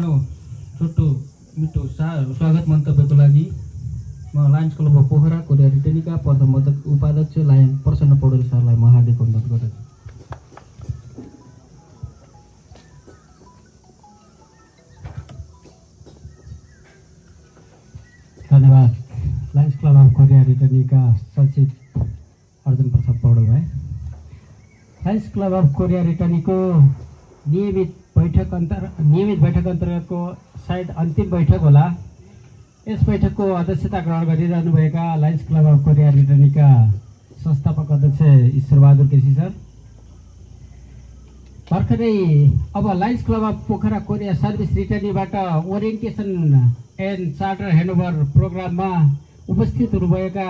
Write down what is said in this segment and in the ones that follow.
आफ्नो छोटो मिठो स्वागत मन्तव्यको लागि म Lions Club of Pokhara Korea रिटर्नीका प्रथम उपाध्यक्ष लायन प्रसन्न पौडेल सरलाई म हार्दिक अनुरोध गर्दछु। धन्यवाद। लायन्स क्लब अफ कोरिया रिटर्नीका सचिव अर्जुन प्रसाद पौडेल भाइ। लायन्स क्लब अफ कोरिया रिटर्नीको नियमित बैठक अन्तर्गतको सायद अन्तिम बैठक होला। यस बैठकको अध्यक्षता ग्रहण गरिरहनुभएका लायन्स क्लब अफ कोरिया रिटर्नीका संस्थापक अध्यक्ष ईश्वरबहादुर केसी सर, भर्खरै अब Lions Club of Pokhara Korea service रिटर्नीबाट ओरिएन्टेसन एन्ड चार्टर ह्यान्डओभर प्रोग्राममा उपस्थित हुनुभएका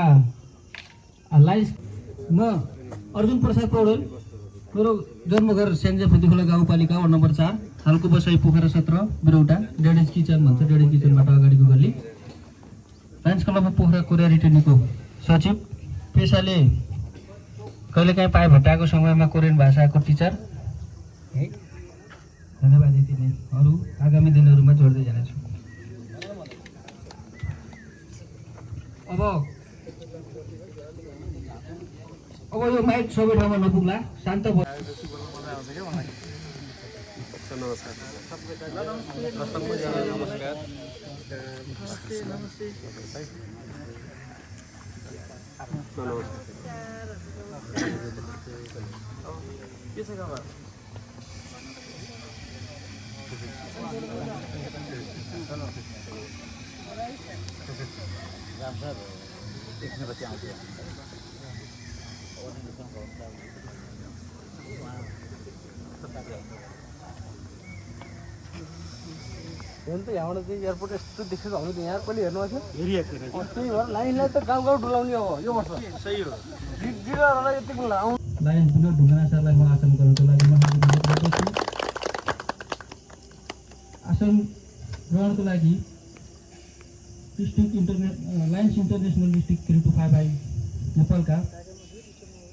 लायन्स म अर्जुन प्रसाद पौडेल, मेरो जन्मघर स्याङ्जा फुतीखोला गाउँपालिका वार्ड नम्बर 4, हालको बसाइ पोखरा 17, बिरौटा, डेडेज किचन भन्छ। डेडेज किचनबाट अगाडिको गल्ली। Lions Club of Pokhara Korea रिटर्नीको सचिव, पेसाले कहिलेकाहीँ पाए भट्टाएको समयमा कोरियन भाषाको टिचर है। धन्यवाद। यति नै, अरू आगामी दिनहरूमा जोड्दै जानेछु। अब यो माइक सबै ठाउँमा नपुग्ला, शान्त भयो। यहाँबाट चाहिँ एयरपोर्ट यस्तो देखेको हामी त यहाँ पनि हेर्नु आएको थियो। त्यही भएर लाइनलाई त गाउँ गाउँ डुलाउने अब यो वर्ष सही हो। यति लायन विनोद ढुङ्गाना सरलाई म आसन गर्नको लागि आसन ग्रहणको लागि लायन्स इन्टरनेसनल डिस्ट्रिक्ट 325 बाई नेपालका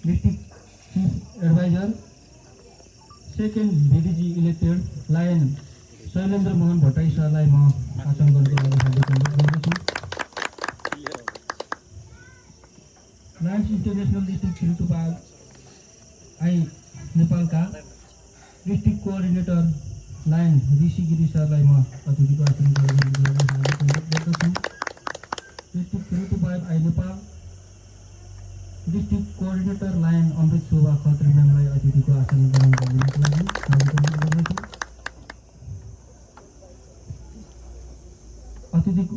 district chief adviser second VDG elected Lion Shailendra Mohan Bhattarai सरलाई म आसन गर्नको लागि हार्दिक अनुरोध गर्दछु। लायन्स इन्टरनेसनल डिस्ट्रिक्ट 325 आई नेपालका district coordinator Lion Rishi Giri सरलाई म अतिथिको आसन गर्नको लागि हार्दिक अनुरोध गर्दछु। डिस्ट्रिक्ट 325 आई Nepal district coordinator Lion Amrit Shobha Khatri म्यामलाई अतिथिको आसन ग्रहण गर्नको लागि हार्दिक अनुरोध गर्दछु। अतिथिको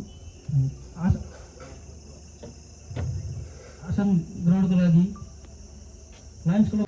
आसन ग्रहणको लागि लायन्स क्लब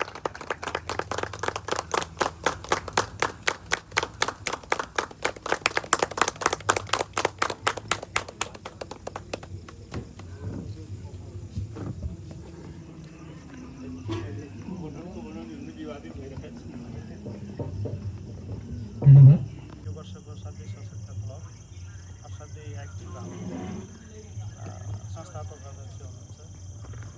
संस्थापक अध्यक्ष हुनुहुन्छ,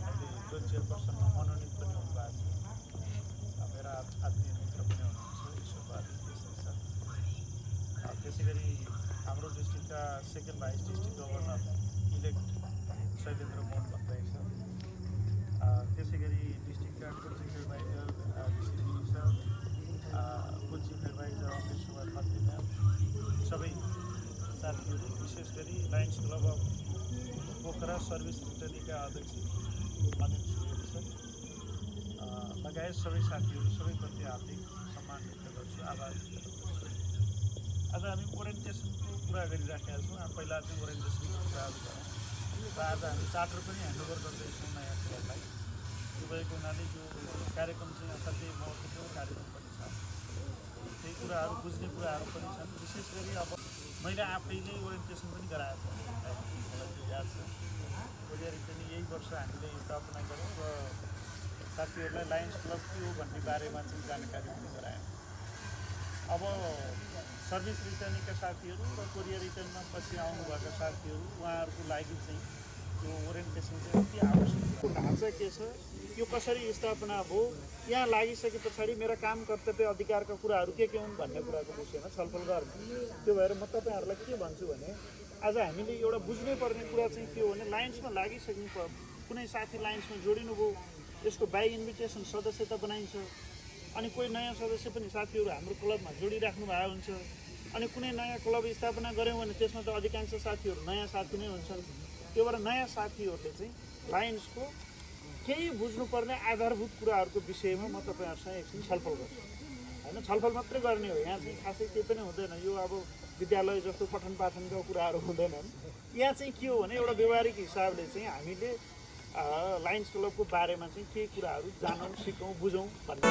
अहिले जो चेयरपर्सनमा मनोनित पनि हुनुभएको छ। मेरा आत्मीय मित्र पनि हुनुहुन्छ ईश्वरबहादुर केसी सर। त्यसै गरी हाम्रो डिस्ट्रिक्टका second vice district governor elect Shailendra Mohan Bhattarai sir. त्यसै गरी डिस्ट्रिक्टका co chief adviser Rishi sir, co chief adviser Amrit Shobha Khatri ma'am, सबै साथीहरू, विशेष गरी Lions Club of Pokhara service रिटर्नीका अध्यक्ष अनिल सुवेदी सर लगायत सबै साथीहरू, सबैप्रति हार्दिक सम्मान व्यक्त गर्छु, आभार व्यक्त गर्छु। आज हामी ओरिएन्टेसनको कुरा गरिराखेका छौँ। पहिला चाहिँ ओरिएन्टेसनको कुराहरू गरौँ र आज हामी चार्टर पनि ह्यान्डओभर गर्दैछौँ नयाँ क्लबलाई। त्यो भएको हुनाले यो कार्यक्रम चाहिँ असाध्यै महत्त्वपूर्ण कार्यक्रम पनि छ। त्यही कुराहरू बुझ्ने कुराहरू पनि छन्। विशेष गरी अब मैले आफैले ओरिएन्टेसन पनि गराएको छु, मलाई त्यो याद छ। कोरिया रिटर्नी यही वर्ष हामीले स्थापना गऱ्यौँ र साथीहरूलाई लायन्स क्लब के हो भन्ने बारेमा चाहिँ जानकारी पनि गरायौँ। अब सर्भिस रिटर्नीका साथीहरू र कोरिया रिटर्नमा पछि आउनुभएका साथीहरू, उहाँहरूको लागि चाहिँ त्यो ओरिएन्टेसन चाहिँ अति आवश्यक। ढाँचा के छ, यो कसरी स्थापना भयो, यहाँ लागिसके पछाडि मेरा काम कर्तव्य अधिकारका कुराहरू के हुन् भन्ने कुराको विषयमा छलफल गर्ने। त्यो भएर म तपाईँहरूलाई के भन्छु भने आज हामीले एउटा बुझ्नै पर्ने कुरा चाहिँ के हो भने लायन्समा लागिसक्नु कुनै साथी लायन्समा जोडिनुभयो, यसको बाई इन्भिटेसन सदस्यता बनाइन्छ, अनि कोही नयाँ सदस्य पनि साथीहरू हाम्रो क्लबमा जोडिराख्नु भएको हुन्छ, अनि कुनै नयाँ क्लब स्थापना गऱ्यौँ भने त्यसमा त अधिकांश साथीहरू नयाँ साथी नै हुन्छन्। त्यो भएर नयाँ साथीहरूले चाहिँ लायन्सको केही बुझ्नुपर्ने आधारभूत कुराहरूको विषयमा म तपाईँहरूसँग एकछिन छलफल गर्छु होइन। छलफल मात्रै गर्ने हो, यहाँ चाहिँ खासै केही पनि हुँदैन। यो अब विद्यालय जस्तो पठन पाठनका कुराहरू हुँदैनन्। यहाँ चाहिँ के हो भने एउटा व्यवहारिक हिसाबले चाहिँ हामीले लायन्स क्लबको बारेमा चाहिँ केही कुराहरू जानौँ, सिकौँ, बुझौँ भन्ने।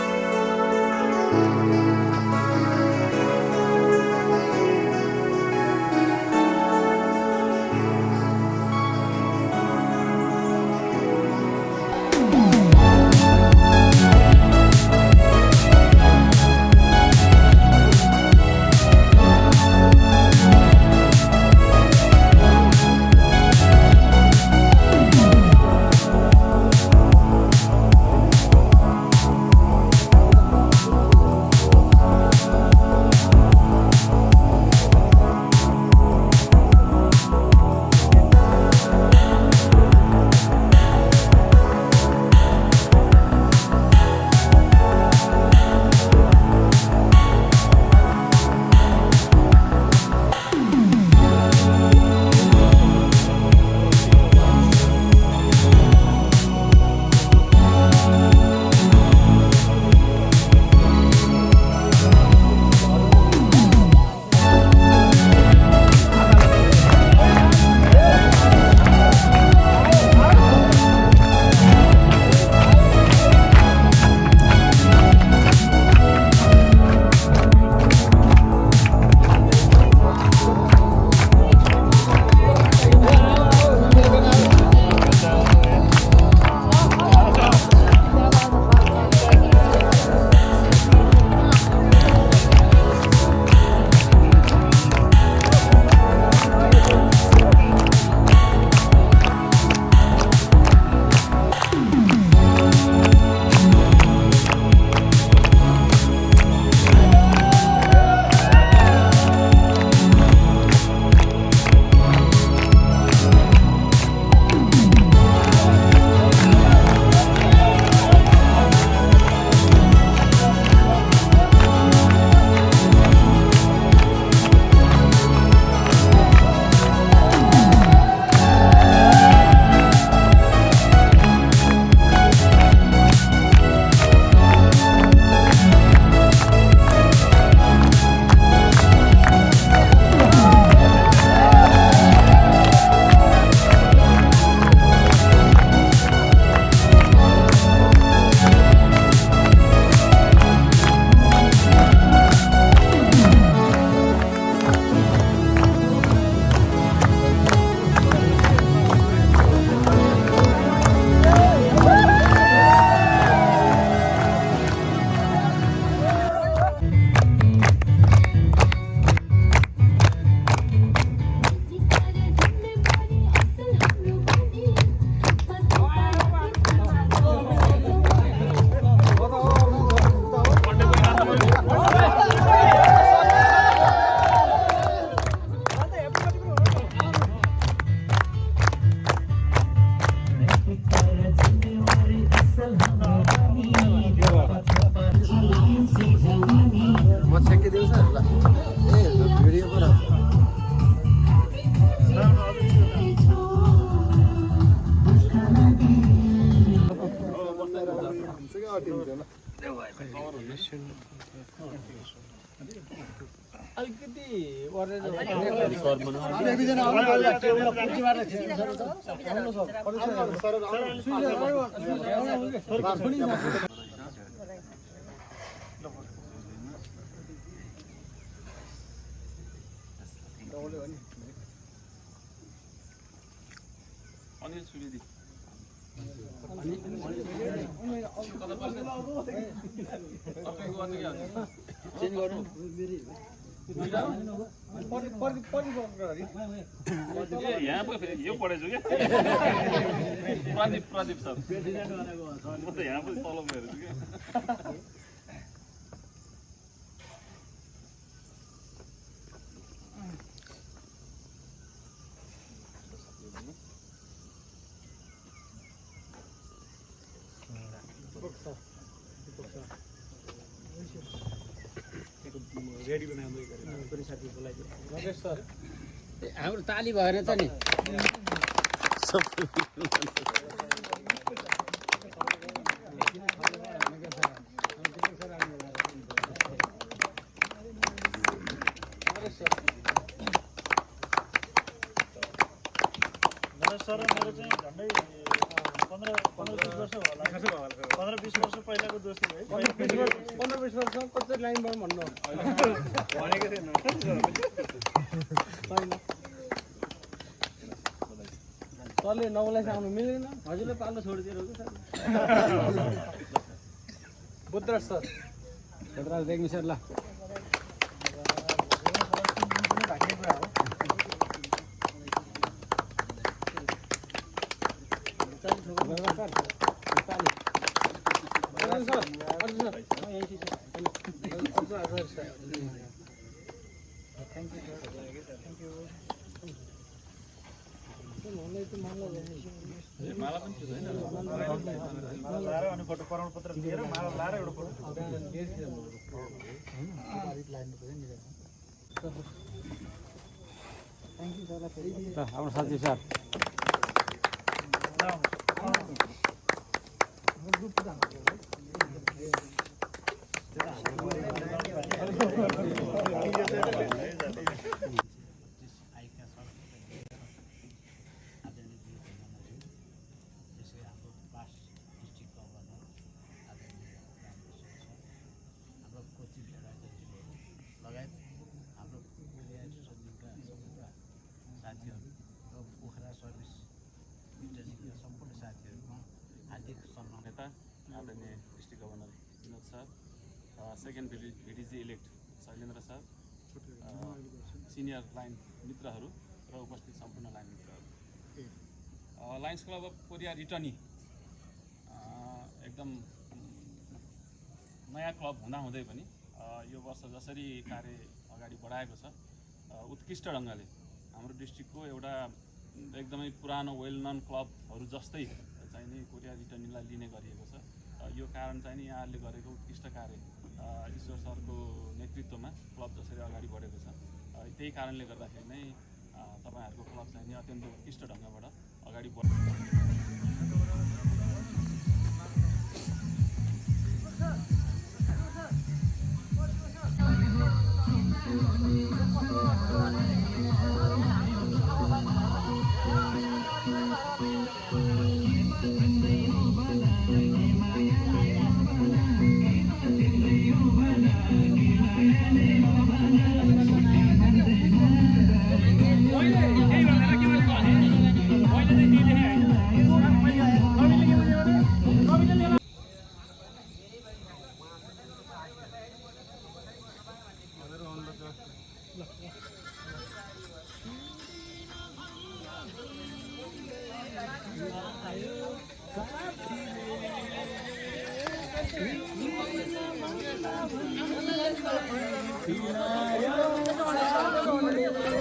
अनिल सुवेदी चेन्ज गर्नु यहाँ पो फेरि यो पढेछु क्या प्रदीप सर म त यहाँ पनि तल हेर्छु क्या हाम्रो ताली भएन त नि सर मेरो चाहिँ झन्डै 15-20 वर्ष होला 15-20 वर्ष पहिलाको दोस्ती है 15-20 वर्ष कति लाइनबाट भन्नु भनेको थिएन सरले नौलाई आउनु मिलेन हजुरले पाल्न छोडिदिएर सर बुद्धराज सर बुद्धराज देख्नु सर ल माला पनि थियो हैन माला लाएर अनि फोटो प्रमाणपत्र दिएर माला लाएर एउटा फोटो हाम्रो साथी सर नेता आदरणीय district governor Binod sir second VDG elect Shailendra sir senior Lion मित्रहरू र उपस्थित सम्पूर्ण लाइन मित्रहरू Lions Club of Korea returnee एकदम नयाँ क्लब हुँदाहुँदै पनि यो वर्ष जसरी कार्य अगाडि बढाएको छ उत्कृष्ट ढङ्गले हाम्रो डिस्ट्रिक्टको एउटा एकदमै पुरानो वेल नन क्लबहरू जस्तै चाहिँ नि कोरिया रिटर्नीलाई लिने गरिएको छ यो कारण चाहिँ नि यहाँहरूले गरेको उत्कृष्ट कार्य ईश्वर सरको नेतृत्वमा क्लब जसरी अगाडि बढेको छ त्यही कारणले गर्दाखेरि नै तपाईँहरूको क्लब चाहिँ नि अत्यन्त उत्कृष्ट ढङ्गबाट अगाडि बढ्छ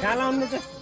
Kalah